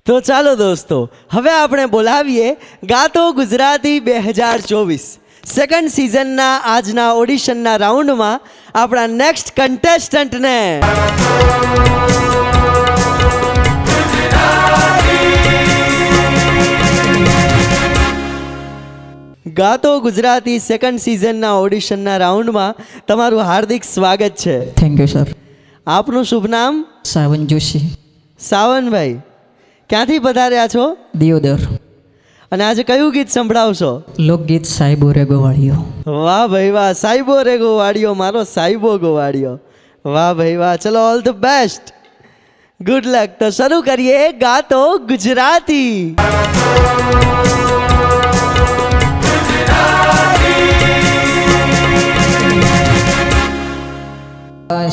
તો ચાલો દોસ્તો, હવે આપણે બોલાવીએ ગાતો ગુજરાતી 2024 સેકન્ડ સિઝનના આજના ઓડિશનના રાઉન્ડમાં આપણા નેક્સ્ટ કન્ટેસ્ટન્ટને. ગાતો ગુજરાતી સેકન્ડ સિઝનના ઓડિશનના રાઉન્ડમાં તમારું હાર્દિક સ્વાગત છે. Thank you sir. આપનું શુભ નામ? સાવન જોશી. સાવનભાઈ, ક્યાંથી પધાર્યા છો? દિયોદર. અને આજે કયું ગીત સંભળાવશો? લોકગીત સાહેબો રે ગોવાળીઓ. વાહ ભાઈ વાહ, સાહેબો રે ગોવાળીઓ, મારો સાહેબો ગોવાળીઓ. વાહ ભાઈ વાહ, ચલો all the best, good luck. તો શરૂ કરીએ ગાતો ગુજરાતી.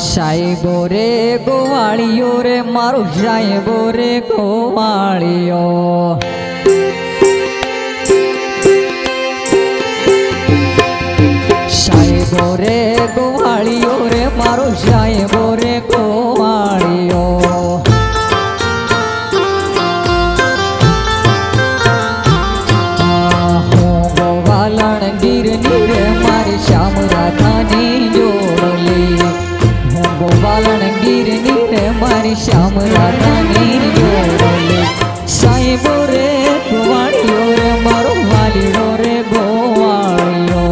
સાહેબો રે ગોવાળીઓ રે મારો સાહેબો રે ગોવાળીઓ. સાહેબો રે ગોવાળીઓ રે મારો સાહેબો રે ગોવાળીઓ. હું ગોવાલણ ગીરની રે મારી શ્યામ રાધાની જોડલી. ગોવાલણ ગીરની રે મારી શ્યામ રાધાની જોડલી. સાહેબો રે ગોવાળીઓ રે મારો વાલીડો રે ગોવાળીઓ.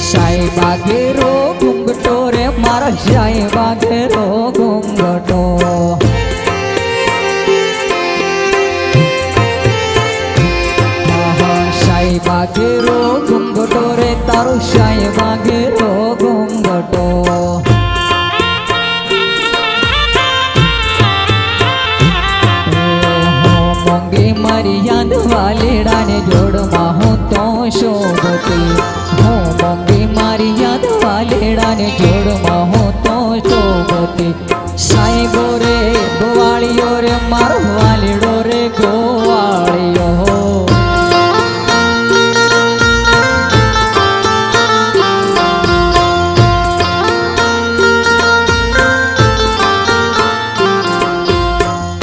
સાહેબા ઘેરો ઘૂંઘટો રે મારા સાહેબા ઘેરો ઘૂંઘટો. સાહેબા ઘેરો ઘૂંઘટો રે તારો સાહેબા ઘેરો ઘૂંઘટો. મોંઘી મારી યાદ વાલેડાને જોડમાં હું તો શોભતી. મોંઘી મારી યાદ વાલેડાને જોડમાં હું તો શોભતી. સાહેબો રે ગોવાળીઓ રે મારો વાલેડો રે ગોવાળીઓ.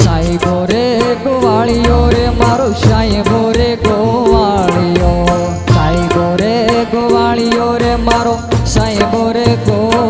સાહેબો રે ગોવાળીઓ રે મારો સાહેબો રે ગોવાળીઓ. સાહેબો રે ગોવાળીઓ રે મારો સાહેબો રે ગોવાળીઓ.